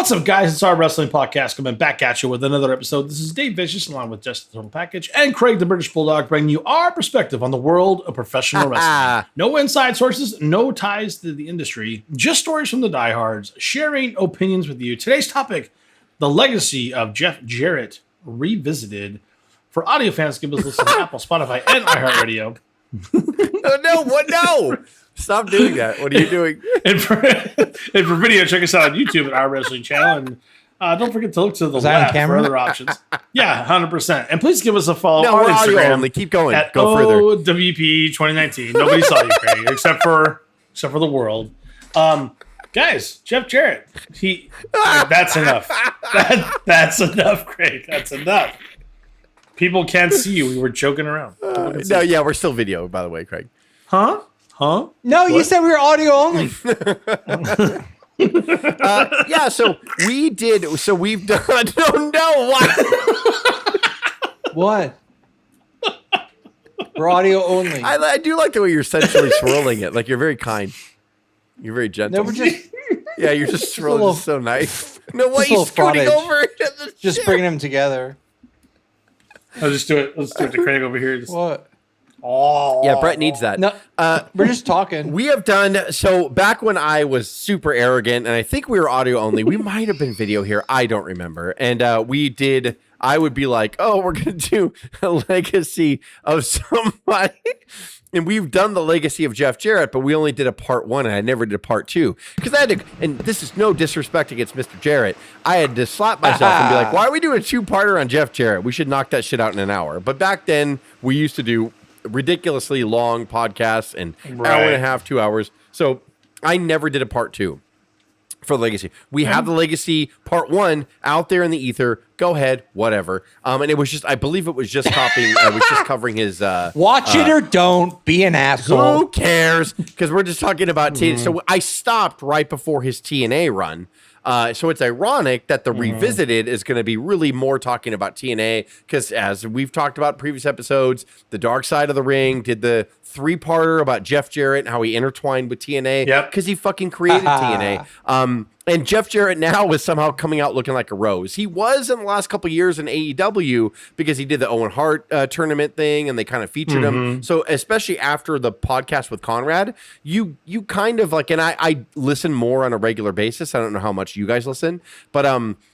What's up, guys? It's our wrestling podcast coming back at you with another episode. This is Dave Vicious along with Justin Total Package and Craig the British Bulldog, bringing you our perspective on the world of professional wrestling. No inside sources, no ties to the industry, just stories from the diehards, sharing opinions with you. Today's topic, the legacy of Jeff Jarrett revisited. For audio fans, give us a listen to Apple, Spotify, and iHeartRadio. No. Stop doing that. What are you doing? and for video, check us out on YouTube at our wrestling channel. And don't forget to look to the left for other options. Yeah, 100%. And please give us a follow on we're Instagram. Audio only. Keep going. Go further. O.W.P 2019. Nobody saw you, Craig, except for the world. Guys, Jeff Jarrett. That's enough. That's enough, Craig. That's enough. People can't see you. We were joking around. We're still video, by the way, Craig. Huh? No, What? you said we were audio only. So we did. So we've done. I don't know What? We're audio only. I do like the way you're essentially swirling it. Like you're very kind. You're very gentle. No, we're just you're just swirling. It's so nice. No, why just are a you little scooting footage. over? just bringing them together. Let's just do it. Let's do it to Craig over here. What? Oh. Yeah, Brett needs that. No, we're just talking. We have done so back when I was super arrogant, and I think we were audio only. We might have been video here. I don't remember. And we did. I would be like, "Oh, we're gonna do a legacy of somebody," and we've done the legacy of Jeff Jarrett, but we only did a part 1, and I never did a part 2 because I had to. And this is no disrespect against Mr. Jarrett. I had to slap myself and be like, "Why are we doing a 2-parter on Jeff Jarrett? We should knock that shit out in an hour." But back then, we used to do ridiculously long podcasts and hour and a half, 2 hours. So I never did a part 2 for Legacy. We have the Legacy part 1 out there in the ether. Go ahead, whatever. And it was just, I believe it was just copying. I was just covering his. Watch it or don't. Be an asshole. Who cares? Because we're just talking about TNA. So I stopped right before his TNA run. So it's ironic that the Revisited is going to be really more talking about TNA because as we've talked about in previous episodes, the Dark Side of the Ring did the 3-parter about Jeff Jarrett and how he intertwined with TNA because he fucking created TNA. And Jeff Jarrett now is somehow coming out looking like a rose. He was in the last couple of years in AEW because he did the Owen Hart tournament thing and they kind of featured him. So especially after the podcast with Conrad, you kind of like, and I listen more on a regular basis. I don't know how much you guys listen, but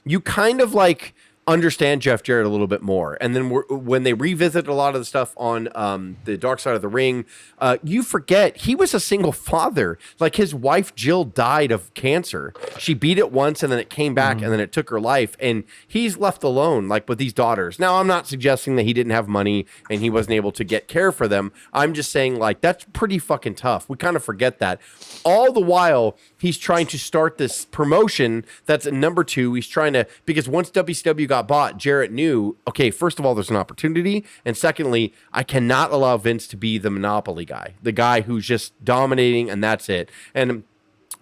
you kind of like understand Jeff Jarrett a little bit more. And then when they revisit a lot of the stuff on the Dark Side of the Ring, you forget he was a single father. Like his wife, Jill, died of cancer. She beat it once and then it came back and then it took her life. And he's left alone, like with these daughters. Now, I'm not suggesting that he didn't have money and he wasn't able to get care for them. I'm just saying like, that's pretty fucking tough. We kind of forget that. All the while, he's trying to start this promotion that's at number 2. He's trying to, because once WCW got bought, Jarrett knew, okay, first of all, there's an opportunity. And secondly, I cannot allow Vince to be the monopoly guy, the guy who's just dominating and that's it. And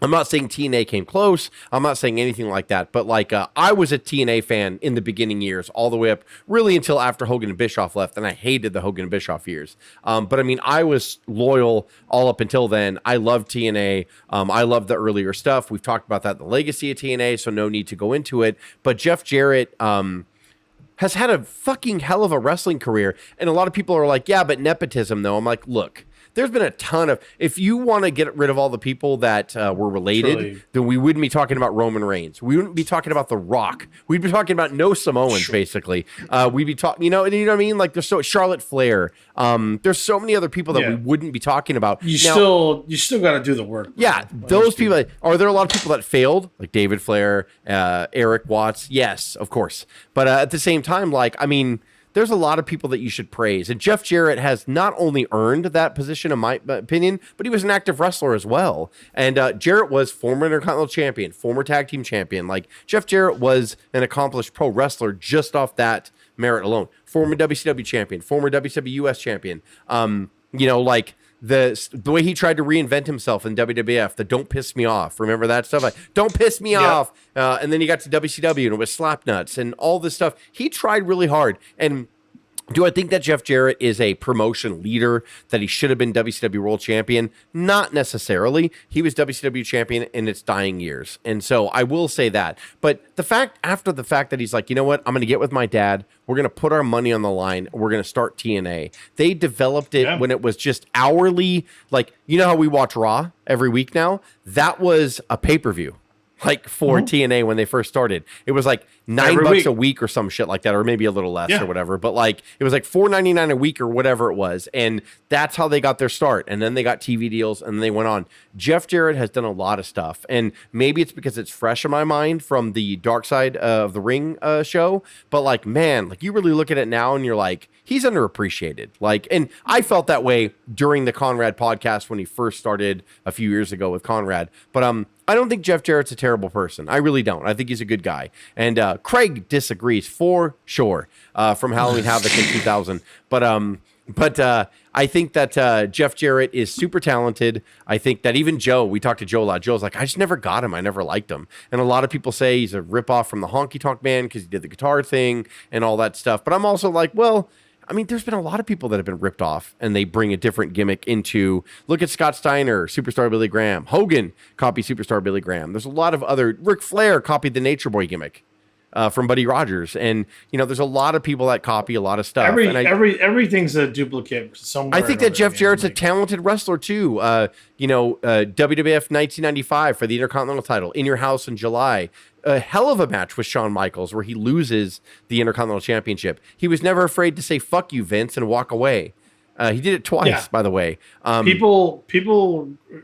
I'm not saying TNA came close. I'm not saying anything like that. But like I was a TNA fan in the beginning years, all the way up really until after Hogan and Bischoff left. And I hated the Hogan and Bischoff years. But I mean, I was loyal all up until then. I loved TNA. I loved the earlier stuff. We've talked about that, the legacy of TNA, so no need to go into it. But Jeff Jarrett has had a fucking hell of a wrestling career. And a lot of people are like, yeah, but nepotism though. I'm like, look. There's been a ton of, if you want to get rid of all the people that were related, then we wouldn't be talking about Roman Reigns. We wouldn't be talking about The Rock. We'd be talking about no Samoans, basically. We'd be talking, you know what I mean? Like there's Charlotte Flair. There's so many other people that we wouldn't be talking about. You still got to do the work. Yeah, those people. Are there a lot of people that failed? Like David Flair, Eric Watts? Yes, of course. But at the same time, like, I mean, there's a lot of people that you should praise. And Jeff Jarrett has not only earned that position, in my opinion, but he was an active wrestler as well. And Jarrett was former Intercontinental Champion, former Tag Team Champion. Like, Jeff Jarrett was an accomplished pro wrestler just off that merit alone. Former WCW Champion, former WCW US Champion. You know, like, the way he tried to reinvent himself in WWF, the "Don't Piss Me Off." Remember that stuff? Like, "Don't piss me off." And then he got to WCW and it was Slapnuts and all this stuff. He tried really hard. And Do I think that Jeff Jarrett is a promotion leader, that he should have been WCW World Champion? Not necessarily. He was WCW Champion in its dying years. And so I will say that. But after the fact that he's like, you know what? I'm going to get with my dad. We're going to put our money on the line. We're going to start TNA. They developed it when it was just hourly. Like, you know how we watch Raw every week now? That was a pay-per-view. Like for TNA when they first started, it was like $9 a week or some shit like that, or maybe a little less or whatever. But like it was like $4.99 a week or whatever it was, and that's how they got their start. And then they got TV deals, and they went on. Jeff Jarrett has done a lot of stuff, and maybe it's because it's fresh in my mind from the Dark Side of the Ring show. But like, man, like you really look at it now, and you're like, he's underappreciated. Like, and I felt that way during the Conrad podcast when he first started a few years ago with Conrad. But I don't think Jeff Jarrett's a terrible person. I really don't. I think he's a good guy. And Craig disagrees for sure from Halloween Havoc in 2000. But I think that Jeff Jarrett is super talented. I think that even Joe, we talked to Joe a lot. Joe's like, I just never got him. I never liked him. And a lot of people say he's a ripoff from the Honky Tonk Man because he did the guitar thing and all that stuff. But I'm also like, well, I mean, there's been a lot of people that have been ripped off and they bring a different gimmick into, look at Scott Steiner, Superstar Billy Graham. Hogan copied Superstar Billy Graham. There's a lot of other, Ric Flair copied the Nature Boy gimmick from Buddy Rogers. And, you know, there's a lot of people that copy a lot of stuff. Everything's a duplicate somewhere. I think that Jeff Jarrett's a talented wrestler too. WWF 1995 for the Intercontinental title, In Your House in July. A hell of a match with Shawn Michaels where he loses the Intercontinental Championship. He was never afraid to say, fuck you, Vince, and walk away. He did it twice, by the way. People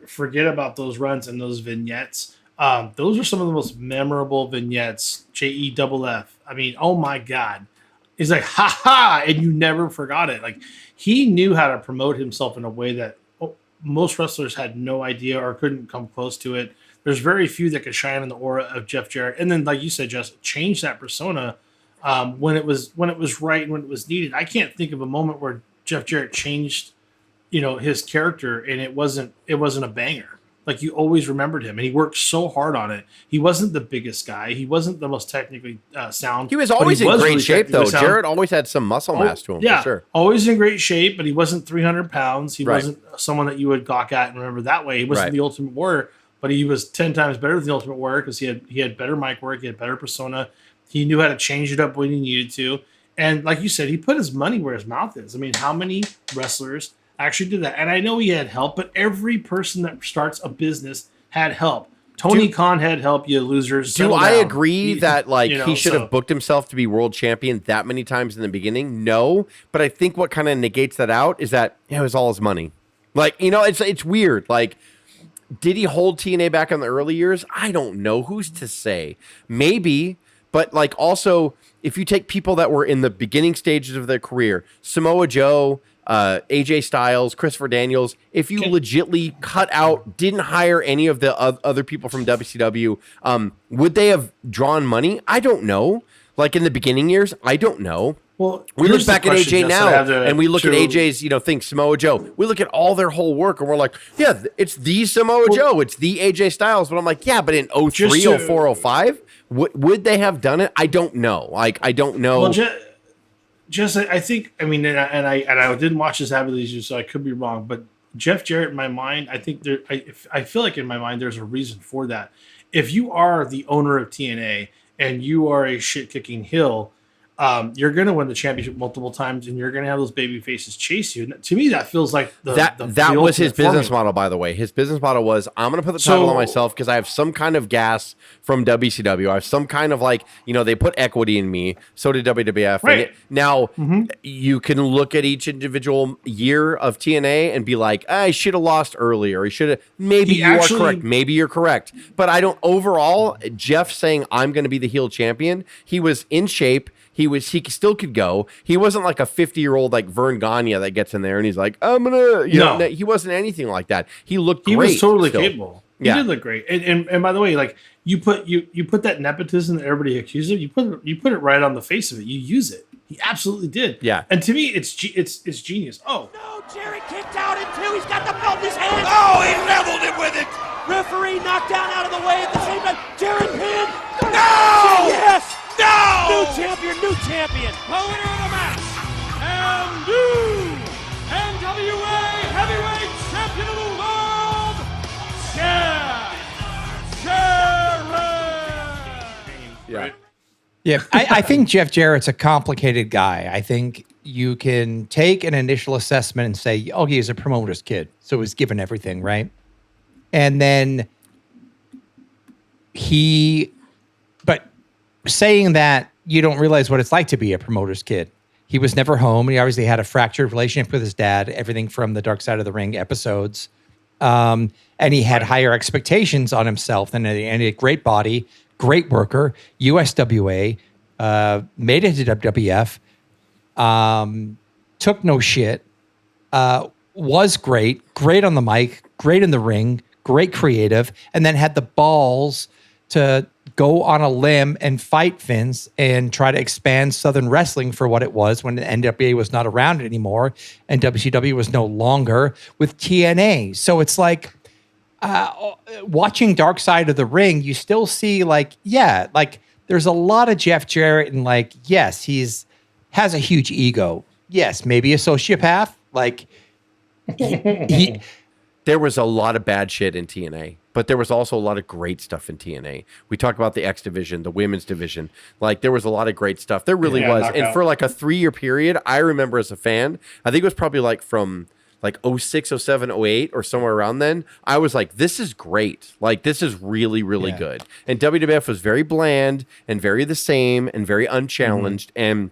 forget about those runs and those vignettes. Those are some of the most memorable vignettes, JEFF. I mean, oh my God. He's like, ha ha, and you never forgot it. Like, he knew how to promote himself in a way that most wrestlers had no idea or couldn't come close to it. There's very few that could shine in the aura of Jeff Jarrett. And then, like you said, just change that persona when it was right and when it was needed. I can't think of a moment where Jeff Jarrett changed, his character and it wasn't a banger. Like, you always remembered him, and he worked so hard on it. He wasn't the biggest guy. He wasn't the most technically sound. He was always in great shape, though. Jarrett always had some muscle mass to him, for sure. Always in great shape, but he wasn't 300 pounds. He wasn't someone that you would gawk at and remember that way. He wasn't the Ultimate Warrior, but he was 10 times better than the Ultimate Warrior because he had better mic work, he had better persona. He knew how to change it up when he needed to. And like you said, he put his money where his mouth is. I mean, how many wrestlers actually did that? And I know he had help, but every person that starts a business had help. Tony Khan had help, you losers. Do I agree that he should have booked himself to be world champion that many times in the beginning? No, but I think what kind of negates that out is that it was all his money. It's weird. Like, did he hold TNA back in the early years? I don't know. Who's to say? Maybe, but also if you take people that were in the beginning stages of their career, Samoa Joe, AJ Styles, Christopher Daniels, if you legitly cut out, didn't hire any of the other people from WCW, would they have drawn money? I don't know. Like in the beginning years, I don't know. Well, we look back at AJ now, and we look at AJ's, thing, Samoa Joe. We look at all their whole work, and we're like, yeah, it's the Samoa Joe, it's the AJ Styles. But I'm like, yeah, but in 03, 04, 05, would they have done it? I don't know. I don't know. Well, I think, and I didn't watch this avidly, so I could be wrong, but Jeff Jarrett, in my mind, I think I feel like in my mind there's a reason for that. If you are the owner of TNA and you are a shit-kicking heel, you're going to win the championship multiple times, and you're going to have those baby faces chase you. And to me, that feels like that was his business model, by the way. His business model was, I'm going to put the title on myself because I have some kind of gas from WCW. I have some kind of they put equity in me. So did WWF. Right. Now, you can look at each individual year of TNA and be like, I should have lost earlier. Maybe you are correct. Maybe you're correct. But I don't, overall, Jeff saying, I'm going to be the heel champion, he was in shape. He still could go. He wasn't like a 50-year-old like Vern Gagne that gets in there and he's like, I'm gonna. No, he wasn't anything like that. He looked great. He was totally capable. He did look great. And by the way, like you put that nepotism that everybody accuses of, you put it right on the face of it. You use it. He absolutely did. Yeah. And to me, it's genius. Oh no, Jarrett kicked out in two. He's got the belt in his hand. Oh, he leveled it with it. Referee knocked down out of the way at the same time. Jarrett pinned. No. Yes. No! New champion. The winner of the match, Yeah, I think Jeff Jarrett's a complicated guy. I think you can take an initial assessment and say, oh, he's a promoter's kid, so he's given everything, right? And then but saying that, you don't realize what it's like to be a promoter's kid. He was never home. He obviously had a fractured relationship with his dad, everything from the Dark Side of the Ring episodes. And he had higher expectations on himself, and he had a great body, great worker, USWA, made it to WWF, took no shit, was great on the mic, great in the ring, great creative, and then had the balls to go on a limb and fight Vince and try to expand Southern Wrestling for what it was when the NWA was not around anymore and WCW was no longer with TNA. So it's like watching Dark Side of the Ring, you still see there's a lot of Jeff Jarrett, and yes, has a huge ego. Yes, maybe a sociopath. There was a lot of bad shit in TNA, but there was also a lot of great stuff in TNA. We talked about the X division, the women's division. There was a lot of great stuff. There really was. And for a 3-year period, I remember as a fan, I think it was probably from 06, 07, 08 or somewhere around then, I was like, this is great. This is really, really good. And WWF was very bland and very the same and very unchallenged. And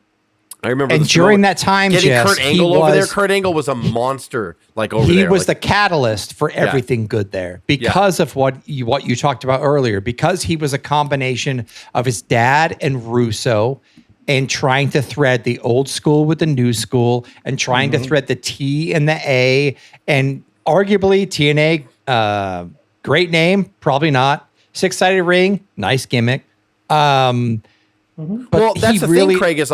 I remember, and during that time, getting Jess, Kurt Angle over there. Kurt Angle was a monster. Over he there, was the catalyst for everything good there because of what you talked about earlier. Because he was a combination of his dad and Russo, and trying to thread the old school with the new school, and trying to thread the T and the A, and arguably TNA, great name, probably not. Six-sided ring, nice gimmick. But well, that's the thing, Craig, is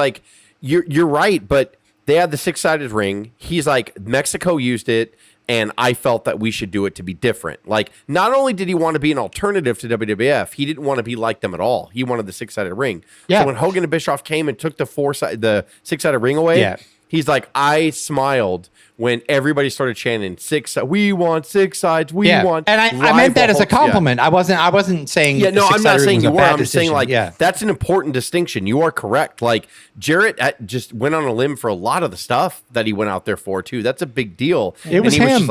you're right, but they had the six-sided ring. He's Mexico used it, and I felt that we should do it to be different. Not only did he want to be an alternative to WWF, he didn't want to be like them at all. He wanted the six-sided ring. Yeah. So when Hogan and Bischoff came and took the six-sided ring away, he's I smiled when everybody started chanting we want six sides, we want. And I meant that as a compliment. I wasn't saying I'm not saying you were. I'm decision. saying that's an important distinction. You are correct. Jarrett just went on a limb for a lot of the stuff that he went out there for too. That's a big deal. It was him.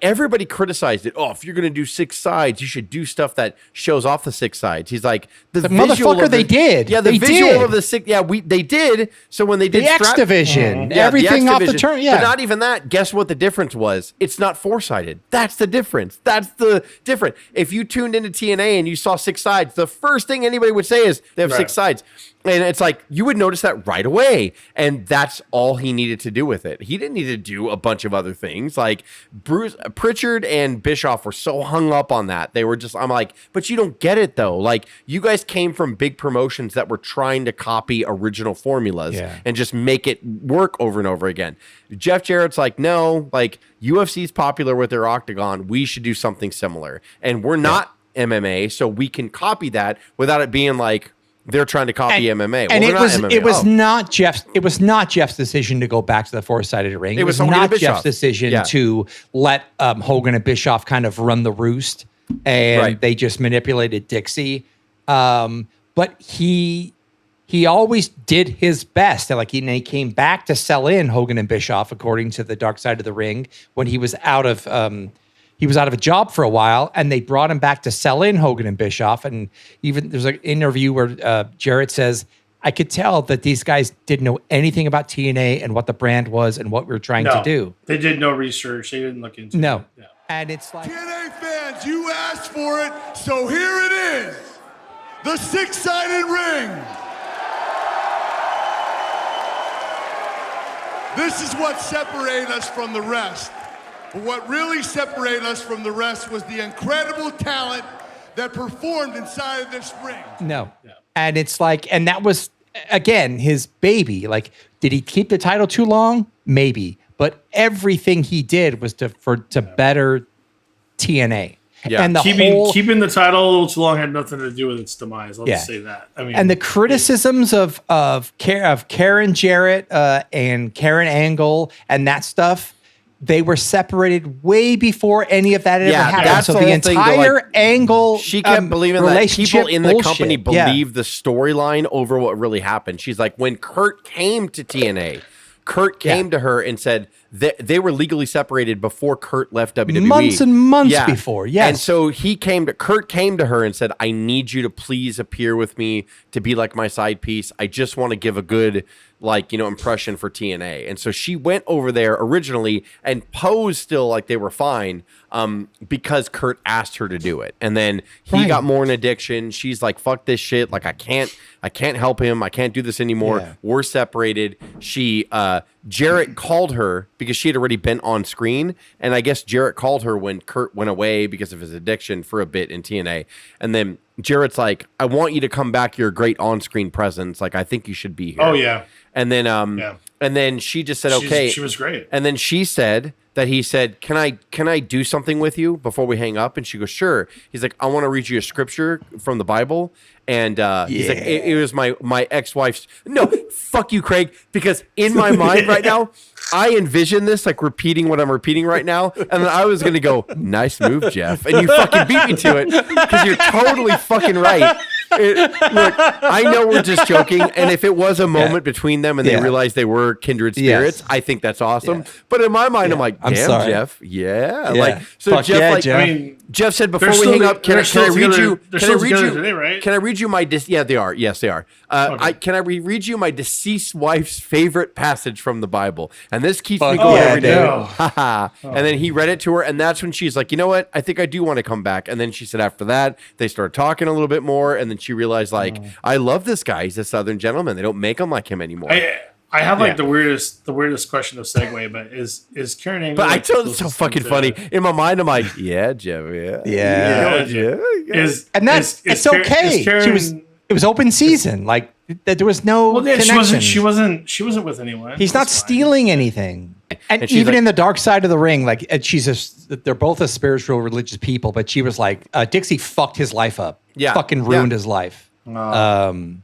Everybody criticized it. Oh, if you're going to do six sides, you should do stuff that shows off the six sides. He's the motherfucker, they did. Yeah, the visual of the six. Yeah, they did. So when they did the X division, everything off the turn. Yeah, but not even that. Guess what the difference was? It's not four-sided. That's the difference. That's the difference. If you tuned into TNA and you saw six sides, the first thing anybody would say is they have six sides. And it's you would notice that right away. And that's all he needed to do with it. He didn't need to do a bunch of other things. Pritchard and Bischoff were so hung up on that. They were I'm but you don't get it though. You guys came from big promotions that were trying to copy original formulas and just make it work over and over again. Jeff Jarrett's no, UFC's popular with their Octagon. We should do something similar. And we're not MMA, so we can copy that without it being they're trying to copy MMA. And it was not Jeff's decision to go back to the four-sided ring. It was not Jeff's decision to let Hogan and Bischoff kind of run the roost, and they just manipulated Dixie. But he always did his best. He came back to sell in Hogan and Bischoff, according to the Dark Side of the Ring, when he was out of a job for a while, and they brought him back to sell in Hogan and Bischoff. And even there's an interview where Jarrett says, I could tell that these guys didn't know anything about TNA and what the brand was and what we were trying to do. They did no research. They didn't look into it. No. And it's TNA fans, you asked for it, so here it is. The six-sided ring. This is what separated us from the rest. But what really separated us from the rest was the incredible talent that performed inside of this ring. No. Yeah. And it's and that was, again, his baby. Did he keep the title too long? Maybe. But everything he did was to better TNA. Yeah. And keeping the title a little too long had nothing to do with its demise. I'll just say that. And the criticisms of Karen Jarrett and Karen Angle and that stuff, they were separated way before any of that had ever happened. That's so the entire angle, she kept believing that people in the company believed the storyline over what really happened. She's like, when Kurt came to TNA, Kurt came to her and said that they were legally separated before Kurt left WWE. Months and months before, yes. And so Kurt came to her and said, I need you to please appear with me to be like my side piece. I just want to give a good, impression for TNA. And so she went over there originally and posed still like they were fine because Kurt asked her to do it. And then he got more in addiction. She's like, fuck this shit. Like, I can't help him. I can't do this anymore. Yeah. We're separated. Jarrett called her because she had already been on screen. And I guess Jarrett called her when Kurt went away because of his addiction for a bit in TNA. And then Jarrett's like, I want you to come back. You're a great on-screen presence. Like, I think you should be here. Oh, yeah. And then, and then she just said, okay. She was great. And then she said that he said, can I do something with you before we hang up? And she goes, sure. He's like, I want to read you a scripture from the Bible. And he's like, it was my ex-wife's. No, fuck you, Craig. Because in my mind right now, I envision this like repeating what I'm repeating right now. And then I was going to go, nice move, Jeff. And you fucking beat me to it because you're totally fucking right. Look, I know we're just joking. And if it was a moment between them and they realized they were kindred spirits, I think that's awesome. But in my mind, I'm like, damn, Jeff. Yeah. Like, so Jeff, Jeff. I mean, Jeff said before we hang up, can I read you? Today, right? Can I read you my? Yeah, they are. Yes, they are. Can I read you my deceased wife's favorite passage from the Bible? And this keeps me going every day. And then he read it to her, and that's when she's like, you know what? I think I do want to come back. And then she said after that, they started talking a little bit more, and then she realized like, I love this guy. He's a Southern gentleman. They don't make him like him anymore. I have like the weirdest question of segue, but is Karen Angle? But I told it's so fucking funny. In my mind, I'm like, yeah, Jeff, it's okay. It was open season. Like there was no connection. She wasn't with anyone. He's not stealing anything. And even in the dark side of the ring, like they're both a spiritual, religious people. But she was like, Dixie fucked his life up. Yeah, fucking ruined his life. And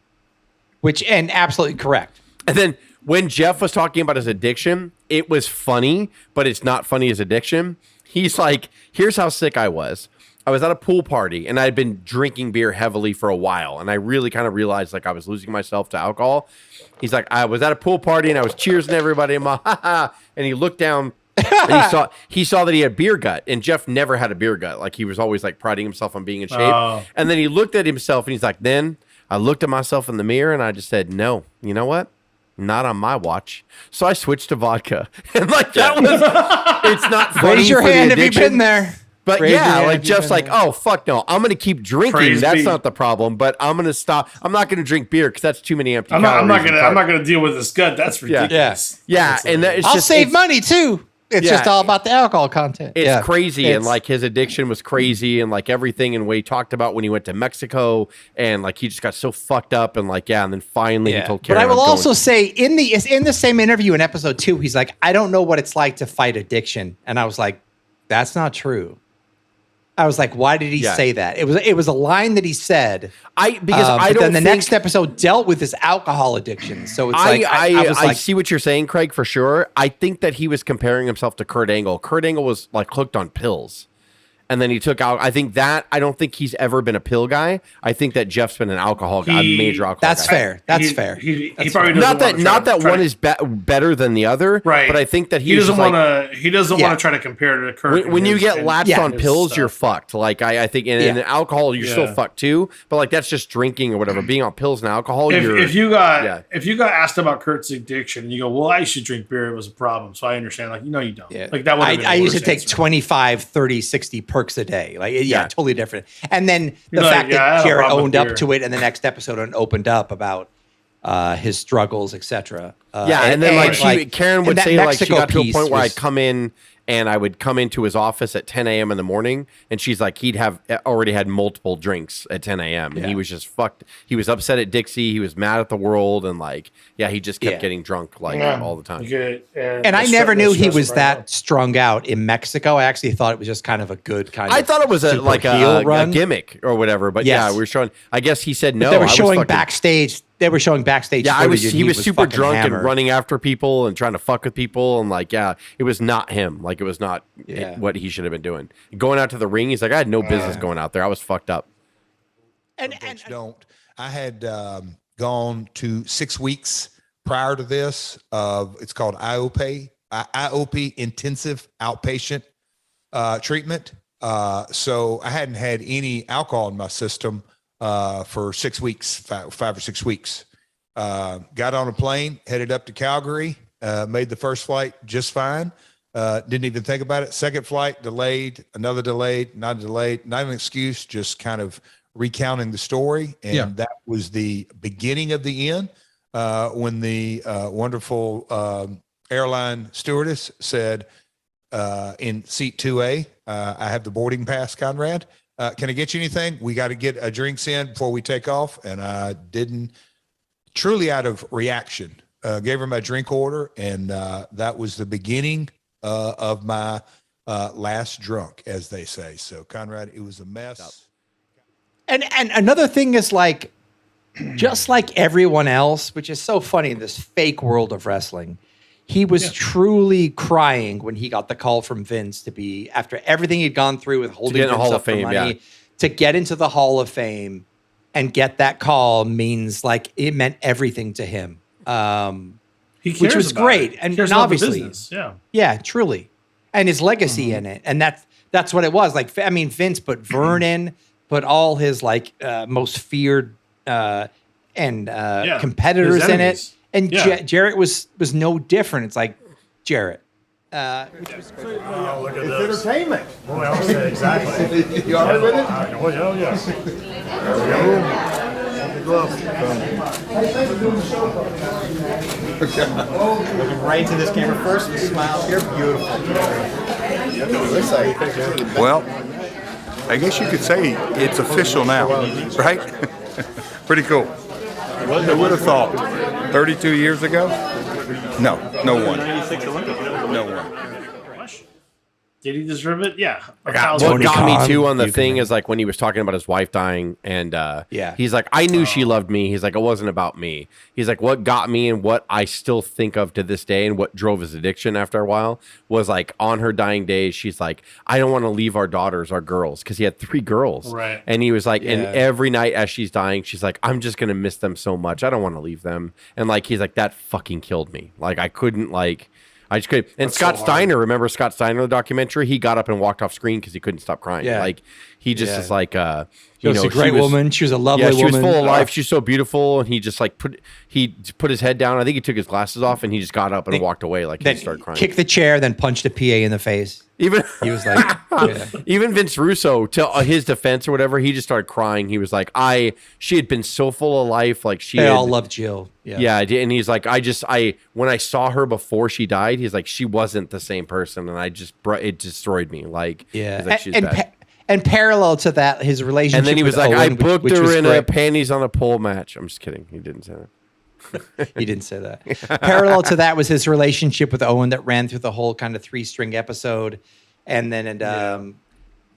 absolutely correct. And then when Jeff was talking about his addiction, it was funny, but it's not funny as addiction. He's like, here's how sick I was. I was at a pool party and I'd been drinking beer heavily for a while. And I really kind of realized like I was losing myself to alcohol. He's like, I was at a pool party and I was cheersing everybody. And he looked down and he saw that he had beer gut. And Jeff never had a beer gut. Like he was always like priding himself on being in shape. And then he looked at himself and he's like, then I looked at myself in the mirror and I just said, no, you know what? Not on my watch. So I switched to vodka. And like that was, it's not funny. Raise your hand if you've been there. But like Jeff's like, oh, fuck no. I'm going to keep drinking. That's not the problem. But I'm going to stop. I'm not going to drink beer because that's too many empty calories. I'm not going to deal with this gut. That's ridiculous. Yeah. And I'll save money too. It's just all about the alcohol content. It's crazy. And like his addiction was crazy and like everything. And what he talked about when he went to Mexico and like he just got so fucked up and like, and then finally he told Karen. But I will also say in the same interview in episode 2, he's like, I don't know what it's like to fight addiction. And I was like, that's not true. I was like, why did he say that? It was a line that he said. Then the next episode dealt with his alcohol addiction. So it's I see what you're saying, Craig, for sure. I think that he was comparing himself to Kurt Angle. Kurt Angle was like hooked on pills. And then he took out. I don't think he's ever been a pill guy. I think that Jeff's been an alcohol guy, a major alcohol guy. Fair. That's fair. He probably doesn't not that one is better than the other, right? But I think that he doesn't want to try to compare to Kurt. When you get latched on pills, you're fucked. Like I think in alcohol, you're still fucked too. But like that's just drinking or whatever. Being on pills and alcohol, if you got asked about Kurt's addiction, and you go, well, I should drink beer. It was a problem, so I understand. Like you don't. Yeah. Like that. I used to take 25, 30, 60 perks a day. Like totally different. And then the fact that Jarrett owned up to it in the next episode and opened up about his struggles, etc. And then Karen would say like she got to a point where I'd come in and I would come into his office at 10 a.m. in the morning, and she's like, he'd have already had multiple drinks at 10 a.m. and he was just fucked. He was upset at Dixie. He was mad at the world, and like, he just kept getting drunk all the time. And I never knew he was that strung out in Mexico. I actually thought it was just kind of a good kind of. I thought it was a gimmick or whatever, but we were showing. I guess he said no. They were showing backstage. They were showing backstage. Yeah, he was super drunk and running after people and trying to fuck with people. And like, yeah, it was not him. Like, it was not what he should have been doing. Going out to the ring, he's like, I had no business going out there. I was fucked up. And I had gone to 6 weeks prior to this. It's called O.W.P, intensive outpatient treatment. So I hadn't had any alcohol in my system for 6 weeks, 5 or 6 weeks. Got on a plane, headed up to Calgary, made the first flight just fine. Didn't even think about it. Second flight delayed, another delayed, not an excuse, just kind of recounting the story. And that was the beginning of the end when the wonderful airline stewardess said in seat 2A, I have the boarding pass, Conrad. Can I get you anything? We got to get a drinks in before we take off. And I didn't, truly out of reaction, gave her my drink order. And that was the beginning of my last drunk, as they say. So, Conrad, it was a mess. And another thing is, like, just like everyone else, which is so funny in this fake world of wrestling, he was truly crying when he got the call from Vince to be, after everything he'd gone through with holding Vince Hall up of Fame, for money, to get into the Hall of Fame and get that call means, like, it meant everything to him. Which was great. And obviously, yeah, truly. And his legacy in it. And that's what it was. Like, I mean, Vince put Vernon, put all his like most feared competitors in it. And Jarrett was no different. It's like Jarrett. Which was great. Look at this. Entertainment. Well, exactly. You all right with it? Oh, yes. There we go. Looking right into this camera first. The smiles here. Beautiful. Well, I guess you could say it's official now, right? Pretty cool. Who would have thought? 32 years ago? No one. No one. Did he deserve it? Yeah. What got me too on the thing is like when he was talking about his wife dying, and he's like, I knew she loved me. He's like, it wasn't about me. He's like, what got me and what I still think of to this day and what drove his addiction after a while was like on her dying days, she's like, I don't want to leave our daughters, our girls, because he had 3 girls. Right. And he was like, and every night as she's dying, she's like, I'm just gonna miss them so much. I don't want to leave them. And like he's like, that fucking killed me. Like I couldn't like. I just couldn't. And Scott Steiner, remember Scott Steiner, the documentary? He got up and walked off screen because he couldn't stop crying. Yeah. Like he just is like, she was a great woman. She was a lovely woman. She was full of life. She's so beautiful. And he just like put his head down. I think he took his glasses off and he just got up and walked away. Like he started crying. Kicked the chair, then punched a PA in the face. Even he was like, even Vince Russo, to his defense or whatever, he just started crying. He was like, she had been so full of life. Like they all loved Jill. Yeah. And he's like, when I saw her before she died, he's like, she wasn't the same person. And it destroyed me. Like, she's bad. And parallel to that, his relationship. And then he was like, Owen, I booked her in a panties on a pole match. I'm just kidding. He didn't say that. He didn't say that. Parallel to that was his relationship with Owen that ran through the whole kind of 3-string episode. And then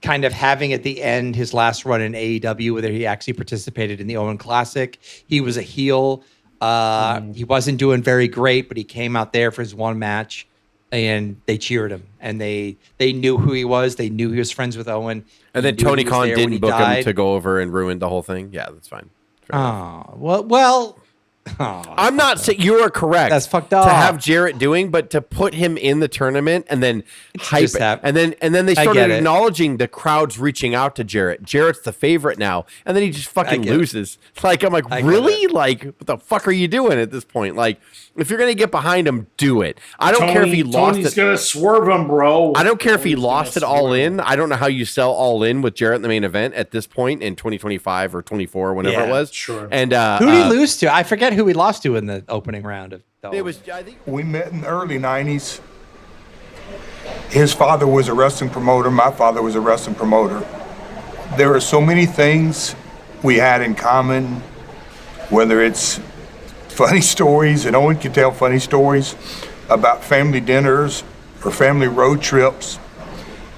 kind of having at the end his last run in AEW, whether he actually participated in the Owen Classic. He was a heel. He wasn't doing very great, but he came out there for his one match. And they cheered him, and they knew who he was. They knew he was friends with Owen. And then Tony Khan didn't book him to go over and ruin the whole thing. Yeah, that's fine. Well. I'm not saying you are correct. That's fucked up to have Jarrett doing, but to put him in the tournament and then hype it, and then they started acknowledging the crowds reaching out to Jarrett. Jarrett's the favorite now, and then he just fucking loses. Like I'm like, really? Like what the fuck are you doing at this point? Like if you're gonna get behind him, do it. I don't care if he lost. Tony's gonna swerve him, bro. I don't care if he lost it all in. I don't know how you sell all in with Jarrett in the main event at this point in 2025 or 24 or whenever it was. Sure. And who did he lose to? I forget who he lost to in the opening round of it was I think we met in the early 90s. His father was a wrestling promoter, my father was a wrestling promoter. There are so many things we had in common, whether it's funny stories, and Owen can tell funny stories about family dinners or family road trips.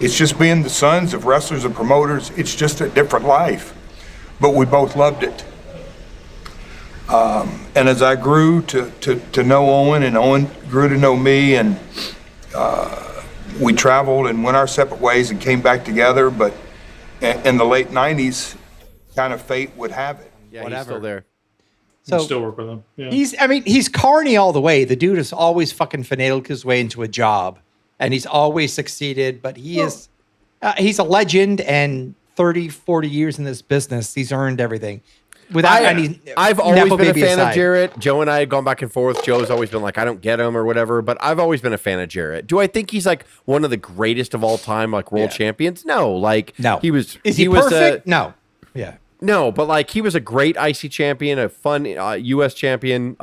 It's just being the sons of wrestlers and promoters. It's just a different life, but we both loved it. And as I grew to know Owen, and Owen grew to know me, and we traveled and went our separate ways and came back together. But in the late 90s, kind of fate would have it. Yeah, he's still there. So still work with him. Yeah. He's carny all the way. The dude has always fucking finagled his way into a job, and he's always succeeded. But he's a legend, and 30, 40 years in this business, he's earned everything. I've always been a fan of Jarrett. Joe and I have gone back and forth. Joe's always been like, I don't get him or whatever, but I've always been a fan of Jarrett. Do I think he's like one of the greatest of all time, like world champions? No, no. Is he perfect? No. Yeah. No, but like he was a great IC champion, a fun US champion.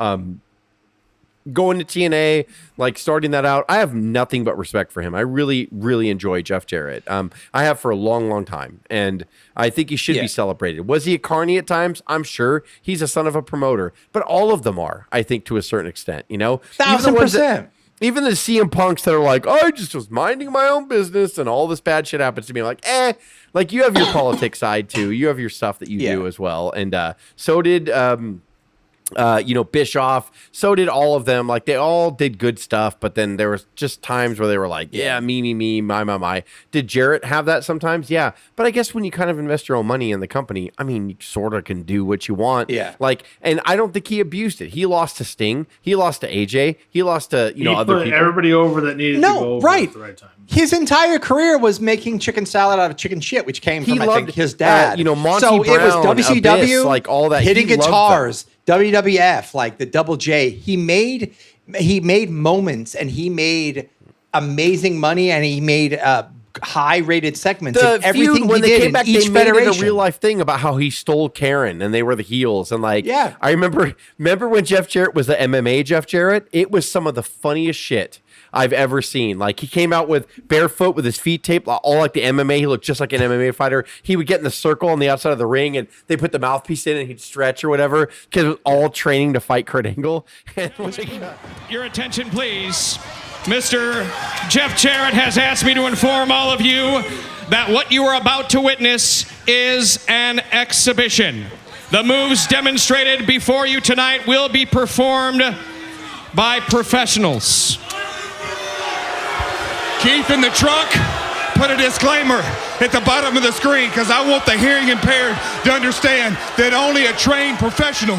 Going to TNA, like starting that out, I have nothing but respect for him. I really, really enjoy Jeff Jarrett. I have for a long, long time, and I think he should be celebrated. Was he a carny at times? I'm sure. He's a son of a promoter, but all of them are, I think, to a certain extent. 1,000%. Even the CM Punks that are like, I just was minding my own business, and all this bad shit happens to me. I'm like, like you have your politics side too. You have your stuff that you do as well, and so did. Bischoff, so did all of them. Like they all did good stuff, but then there was just times where they were like, me, my. Did Jarrett have that sometimes? Yeah. But I guess when you kind of invest your own money in the company, I mean, you sort of can do what you want. Yeah. Like, and I don't think he abused it. He lost to Sting. He lost to AJ. He lost to, other people. Everybody over that needed to go over at the right time. His entire career was making chicken salad out of chicken shit, which came from, I think, his dad. Monty so Brown, it was WCW, Abyss, like all that. Hitting guitars, WWF, like the Double J. He made moments, and he made amazing money, and he made high-rated segments. The and everything feud, when he they did came back, in each they made federation. it a real life thing about how he stole Karen, and they were the heels. And like, I remember when Jeff Jarrett was the MMA Jeff Jarrett. It was some of the funniest shit I've ever seen. Like he came out with barefoot with his feet taped, all like the MMA. He looked just like an MMA fighter. He would get in the circle on the outside of the ring, and they put the mouthpiece in, and he'd stretch or whatever because it was all training to fight Kurt Angle. Your attention, please. Mr. Jeff Jarrett has asked me to inform all of you that what you are about to witness is an exhibition. The moves demonstrated before you tonight will be performed by professionals. Keith in the truck, put a disclaimer at the bottom of the screen because I want the hearing impaired to understand that only a trained professional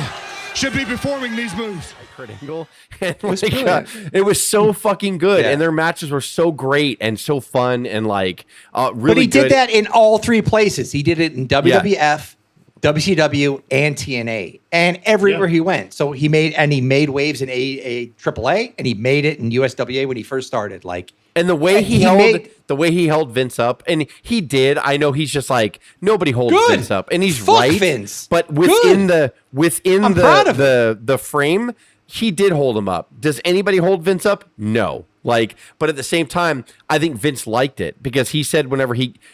should be performing these moves. Kurt Angle. It was so fucking good, and their matches were so great and so fun and like really. But he good. did that in all three places. He did it in WWF, WCW, and TNA, and everywhere he went. So he made waves in AAA, and he made it in USWA when he first started. Like. And the way he held Vince up, and he did. I know he's just like nobody holds Vince up, and he's right. Vince. But within the frame, he did hold him up. Does anybody hold Vince up? No. But at the same time, I think Vince liked it because he said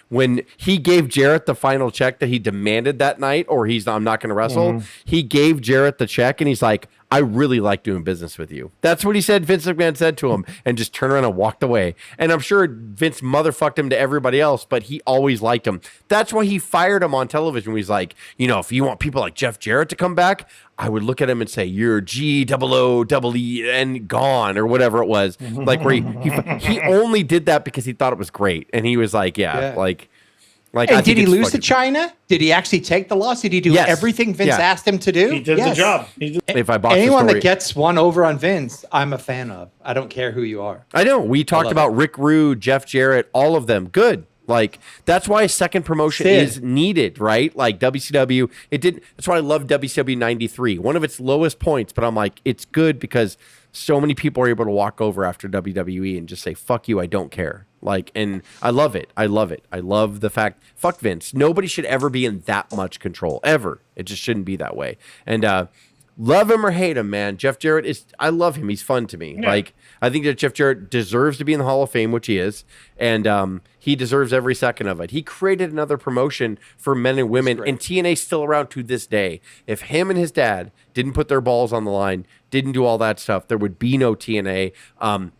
when he gave Jarrett the final check that he demanded that night, or I'm not going to wrestle. He gave Jarrett the check, and he's like, I really like doing business with you. That's what he said. Vince McMahon said to him, and just turned around and walked away. And I'm sure Vince motherfucked him to everybody else, but he always liked him. That's why he fired him on television. He's like, if you want people like Jeff Jarrett to come back, I would look at him and say, you're GOOE and gone, or whatever it was. Like where he only did that because he thought it was great. And he was like, and did he lose to China? Did he actually take the loss? Did he do everything Vince asked him to do? He did the job. If I bought anyone that gets one over on Vince, I'm a fan of. I don't care who you are. I know. We talked about Rick Rude, Jeff Jarrett, all of them. Good. Like that's why a second promotion is needed, right? Like WCW, that's why I love WCW 93. One of its lowest points, but I'm like, it's good because so many people are able to walk over after WWE and just say, fuck you, I don't care. And I love it. I love it. I love the fact, fuck Vince. Nobody should ever be in that much control, ever. It just shouldn't be that way. And love him or hate him, man. Jeff Jarrett I love him. He's fun to me. Yeah. I think that Jeff Jarrett deserves to be in the Hall of Fame, which he is. And He deserves every second of it. He created another promotion for men and women, and TNA's still around to this day. If him and his dad didn't put their balls on the line, didn't do all that stuff, there would be no TNA.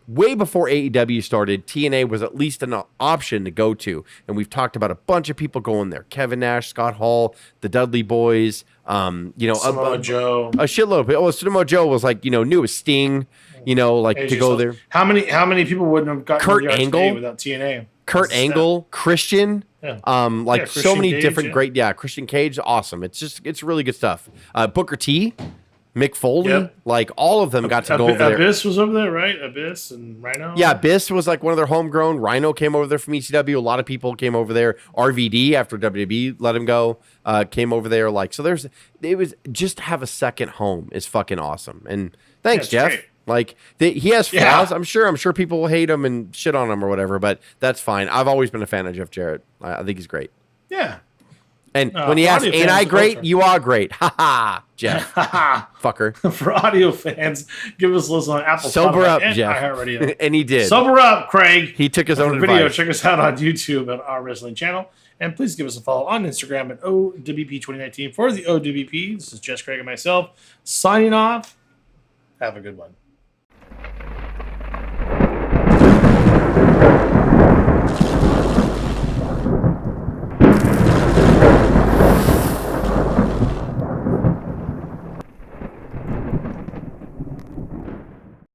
Way before AEW started, TNA was at least an option to go to, and we've talked about a bunch of people going there. Kevin Nash, Scott Hall, the Dudley Boys, Samoa Joe. A shitload of people. Well, Samoa Joe was like, knew a Sting, like to go there. How many people wouldn't have gotten Kurt Angle without TNA? Kurt Angle, Christian, so Christian many Cage, different great, Christian Cage, awesome. It's really good stuff. Booker T, Mick Foley, like all of them got to go over there. Abyss was over there, right? Abyss and Rhino. Yeah, Abyss was like one of their homegrown. Rhino came over there from ECW. A lot of people came over there. RVD after WWE let him go, came over there. It was just have a second home is fucking awesome. And thanks, Jeff. Great. Like he has flaws. I'm sure people will hate him and shit on him or whatever, but that's fine. I've always been a fan of Jeff Jarrett. I think he's great. Yeah. And when he asks, "Ain't I great?" You are great. Ha ha, Jeff. Fucker. For audio fans, give us a listen on Apple. Sober Spotify, up, and Jeff. iHeartRadio. And he did. Sober up, Craig. He took his own video. advice. Check us out on YouTube at our wrestling channel. And please give us a follow on Instagram at O.W.P 2019 for the O.W.P. This is Jess Craig and myself signing off. Have a good one.